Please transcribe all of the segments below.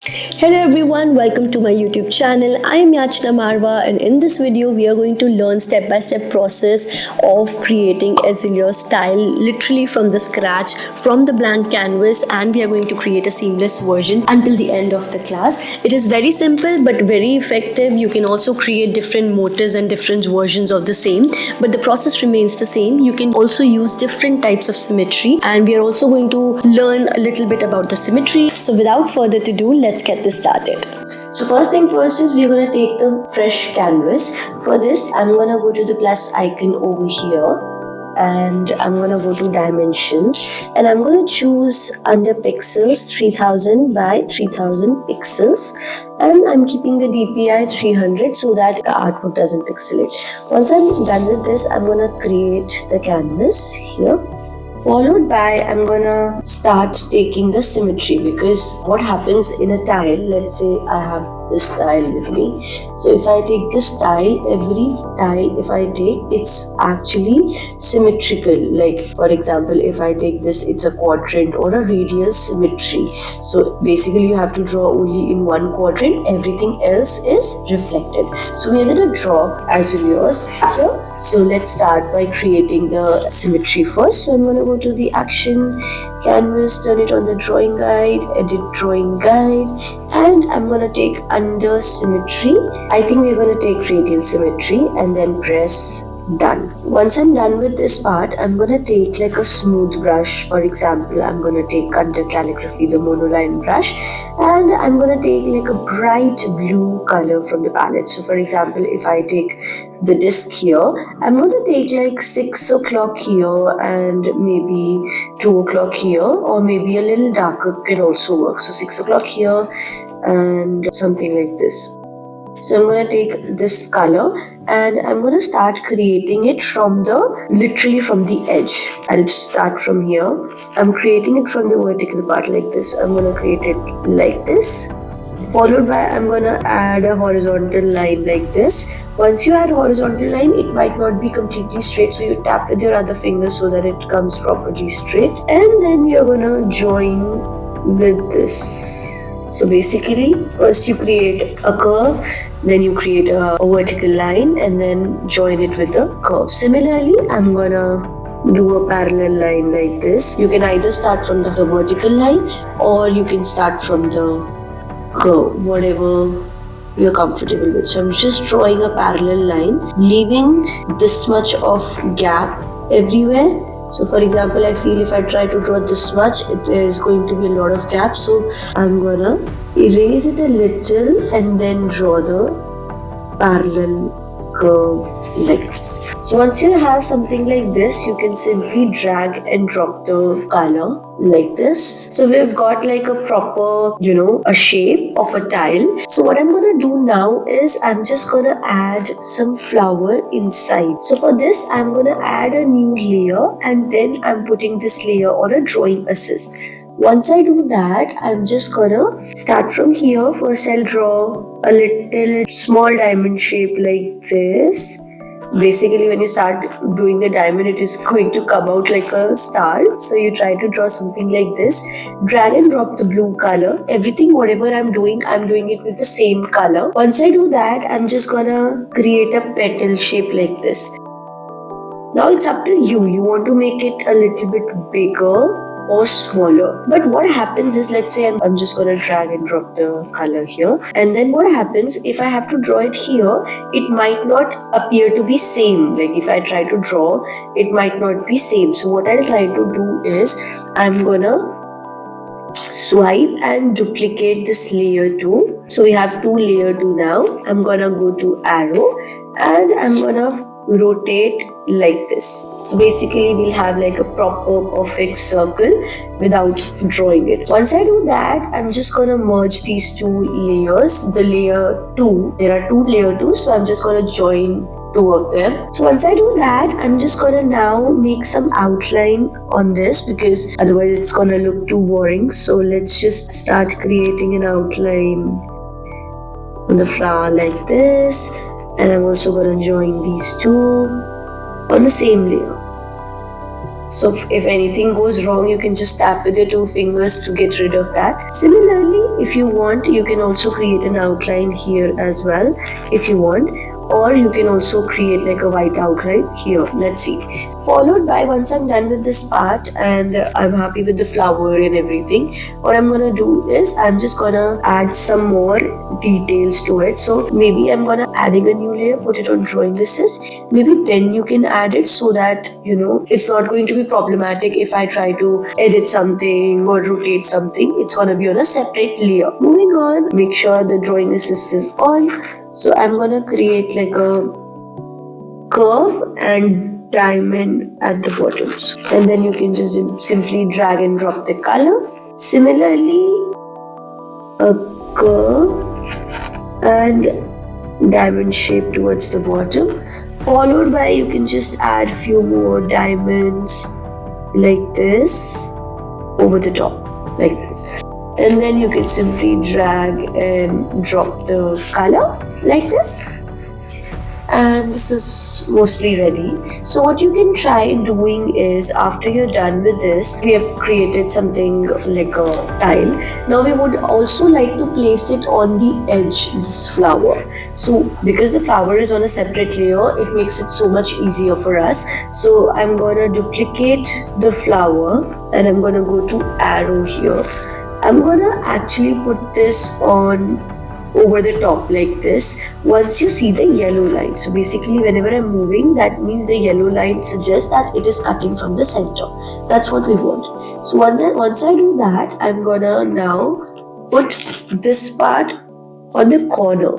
Hello everyone, welcome to my YouTube channel. I am Yachna Marwa, and in this video we are going to learn step-by-step process of creating Azalea style literally from the scratch, from the blank canvas, and we are going to create a seamless version until the end of the class. It is very simple but very effective. You can also create different motifs and different versions of the same, but the process remains the same. You can also use different types of symmetry, and we are also going to learn a little bit about the symmetry. So without further ado, let's get this started. So first thing first is we're going to take the fresh canvas. For this, I'm going to go to the plus icon over here, and I'm going to go to dimensions, and I'm going to choose under pixels 3000 by 3000 pixels, and I'm keeping the DPI 300 so that the artwork doesn't pixelate. Once I'm done with this, I'm going to create the canvas here. Followed by, I'm gonna start taking the symmetry, because what happens in a tile, let's say I have this tile with me. So if I take this tile, every tile if I take, it's actually symmetrical. Like for example, if I take this, it's a quadrant or a radial symmetry. So basically you have to draw only in one quadrant, everything else is reflected. So we are gonna draw Azaleas here. So let's start by creating the symmetry first. So I'm gonna go to the action canvas, turn it on the drawing guide, edit drawing guide, and I'm gonna take under symmetry. I think we're gonna take radial symmetry and then press done. Once I'm done with this part, I'm gonna take like a smooth brush. For example, I'm gonna take under calligraphy the monoline brush, and I'm gonna take like a bright blue color from the palette. So for example, if I take the disc here, I'm gonna take like 6 o'clock here and maybe 2 o'clock here, or maybe a little darker can also work. So 6 o'clock here and something like this. So I'm going to take this color and I'm going to start creating it literally from the edge. I'll start from here. I'm creating it from the vertical part like this. I'm going to create it like this. Followed by, I'm going to add a horizontal line like this. Once you add horizontal line, it might not be completely straight, so you tap with your other finger so that it comes properly straight. And then you're going to join with this. So basically, first you create a curve, then you create a vertical line, and then join it with a curve. Similarly, I'm gonna do a parallel line like this. You can either start from the vertical line, or you can start from the curve, whatever you're comfortable with. So I'm just drawing a parallel line, leaving this much of gap everywhere. So for example, I feel if I try to draw this much, there is going to be a lot of gaps. So I'm gonna erase it a little and then draw the parallel curve like this. So once you have something like this, you can simply drag and drop the color like this. So we've got like a proper, a shape of a tile. So what I'm gonna do now is I'm just gonna add some flower inside. So for this, I'm gonna add a new layer, and then I'm putting this layer on a drawing assist. Once I do that, I'm just gonna start from here. First, I'll draw a little small diamond shape like this. Basically, when you start doing the diamond, it is going to come out like a star. So you try to draw something like this. Drag and drop the blue color. Everything, whatever I'm doing it with the same color. Once I do that, I'm just gonna create a petal shape like this. Now it's up to you. You want to make it a little bit bigger or smaller. But what happens is, let's say I'm just gonna drag and drop the color here, and then what happens if I have to draw it here, it might not appear to be same. Like if I try to draw, it might not be same. So what I'll try to do is I'm gonna swipe and duplicate this layer 2. So we have 2 layer 2 now. I'm gonna go to arrow and I'm gonna rotate like this. So basically we'll have like a proper perfect circle without drawing it. Once I do that, I'm just gonna merge these 2 layers. The layer 2, there are 2 layer 2, so I'm just gonna join 2 of them. So once I do that, I'm just gonna now make some outline on this, because otherwise it's gonna look too boring. So let's just start creating an outline on the flower like this. And I'm also gonna join these 2 on the same layer. So if anything goes wrong, you can just tap with your 2 fingers to get rid of that. Similarly, if you want, you can also create an outline here as well if you want, or you can also create like a white outline here. Let's see. Followed by, once I'm done with this part and I'm happy with the flower and everything, what I'm gonna do is I'm just gonna add some more details to it. So maybe I'm gonna adding a new layer, put it on drawing assist. Maybe then you can add it so that it's not going to be problematic if I try to edit something or rotate something. It's gonna be on a separate layer. Moving on, make sure the drawing assist is on. So I'm gonna create like a curve and diamond at the bottoms, and then you can just simply drag and drop the color. Similarly, a curve and diamond shape towards the bottom, followed by you can just add few more diamonds like this over the top, like this. And then you can simply drag and drop the color like this. And this is mostly ready. So what you can try doing is, after you're done with this, we have created something like a tile. Now we would also like to place it on the edge, this flower. So because the flower is on a separate layer, it makes it so much easier for us. So I'm gonna duplicate the flower and I'm gonna go to arrow here. I'm gonna actually put this on over the top like this. Once you see the yellow line, so basically whenever I'm moving, that means the yellow line suggests that it is cutting from the center. That's what we want. So once I do that, I'm gonna now put this part on the corner.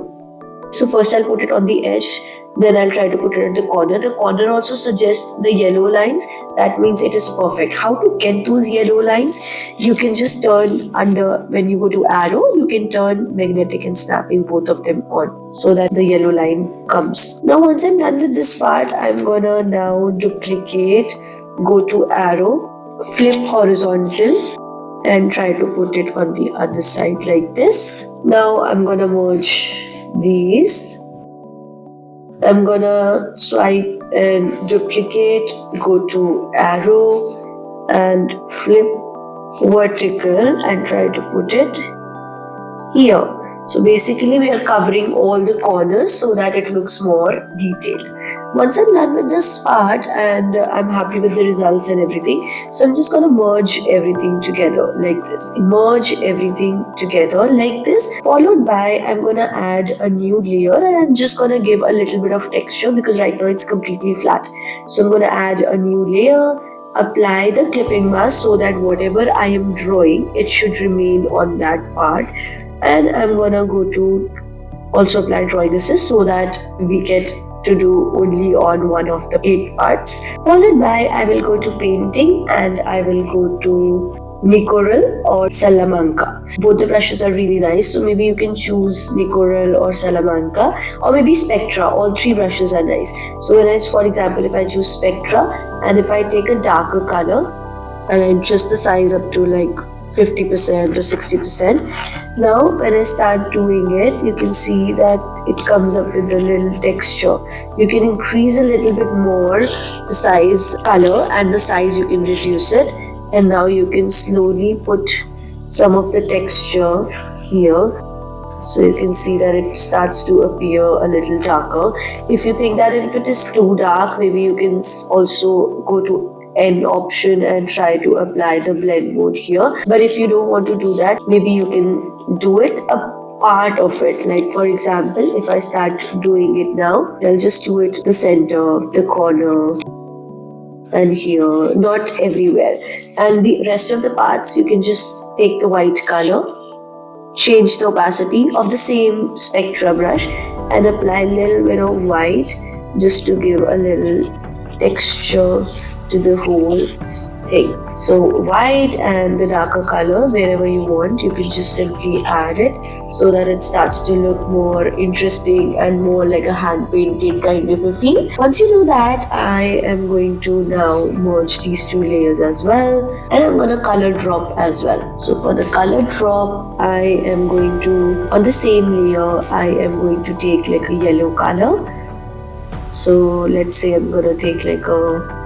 So first I'll put it on the edge, then I'll try to put it at the corner. The corner also suggests the yellow lines. That means it is perfect. How to get those yellow lines? You can just turn under, when you go to arrow, you can turn magnetic and snapping both of them on so that the yellow line comes. Now once I'm done with this part, I'm gonna now duplicate, go to arrow, flip horizontal and try to put it on the other side like this. Now I'm gonna merge these. I'm gonna swipe and duplicate, go to arrow and flip vertical and try to put it here. So basically we are covering all the corners so that it looks more detailed. Once I'm done with this part and I'm happy with the results and everything, so I'm just gonna merge everything together like this. Merge everything together like this, followed by I'm gonna add a new layer and I'm just gonna give a little bit of texture because right now it's completely flat. So I'm gonna add a new layer, apply the clipping mask so that whatever I am drawing, it should remain on that part. And I'm gonna go to also apply drawing assist so that we get to do only on one of the 8 parts. Followed by I will go to painting and I will go to Nicorel or Salamanca. Both the brushes are really nice, so maybe you can choose Nicorel or Salamanca or maybe Spectra. All 3 brushes are nice. So when for example, if I choose Spectra and if I take a darker color and I adjust the size up to like 50% or 60%. Now when I start doing it, you can see that it comes up with a little texture. You can increase a little bit more the size, color, and the size you can reduce it. And now you can slowly put some of the texture here. So you can see that it starts to appear a little darker. If you think that if it is too dark, maybe you can also go to N option and try to apply the blend mode here. But if you don't want to do that, maybe you can do it a part of it. Like for example, if I start doing it now, I'll just do it the center, the corner, and here, not everywhere. And the rest of the parts, you can just take the white color, change the opacity of the same Spectra brush and apply a little bit of white just to give a little texture to the whole thing. So white and the darker color, wherever you want, you can just simply add it so that it starts to look more interesting and more like a hand painted kind of a feel. Once you do that, I am going to now merge these 2 layers as well, and I'm gonna color drop as well. So for the color drop, I am going to, on the same layer, I am going to take like a yellow color. So let's say I'm gonna take like a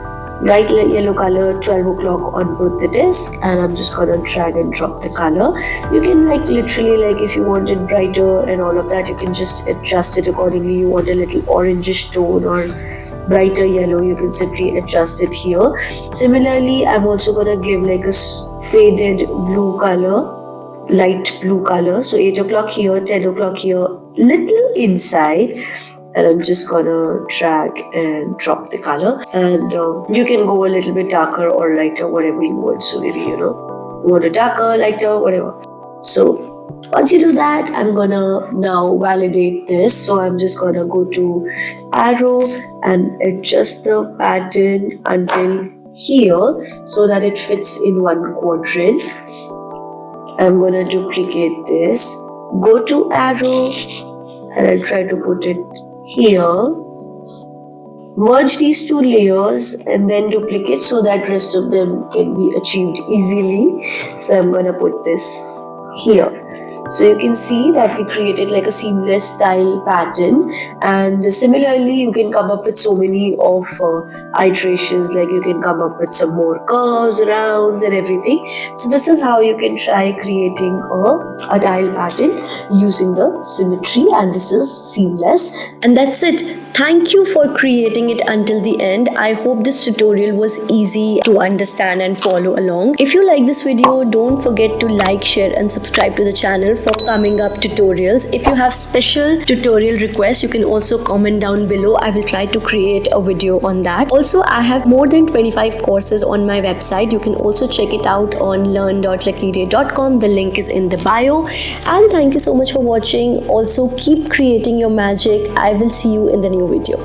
bright yellow color, 12 o'clock on both the discs, and I'm just gonna drag and drop the color. You can like literally, like if you want it brighter and all of that, you can just adjust it accordingly. You want a little orangish tone or brighter yellow, you can simply adjust it here. Similarly, I'm also gonna give like a faded blue color, light blue color. So 8 o'clock here, 10 o'clock here, little inside, and I'm just gonna drag and drop the color. And you can go a little bit darker or lighter, whatever you want. So maybe, you want a darker, lighter, whatever. So once you do that, I'm gonna now validate this. So I'm just gonna go to arrow and adjust the pattern until here so that it fits in one quadrant. I'm gonna duplicate this, go to arrow, and I'll try to put it here. Merge these two layers and then duplicate so that rest of them can be achieved easily. So I'm gonna put this here. So you can see that we created like a seamless style pattern, and similarly you can come up with so many of iterations, like you can come up with some more curves, rounds and everything. So this is how you can try creating a tile pattern using the symmetry, and this is seamless. And that's it. Thank you for creating it until the end. I hope this tutorial was easy to understand and follow along. If you like this video, don't forget to like, share and subscribe to the channel for coming up tutorials. If you have special tutorial requests, you can also comment down below. I will try to create a video on that. Also, I have more than 25 courses on my website. You can also check it out on learn.luckyday.com. The link is in the bio. And thank you so much for watching. Also, keep creating your magic. I will see you in the new video.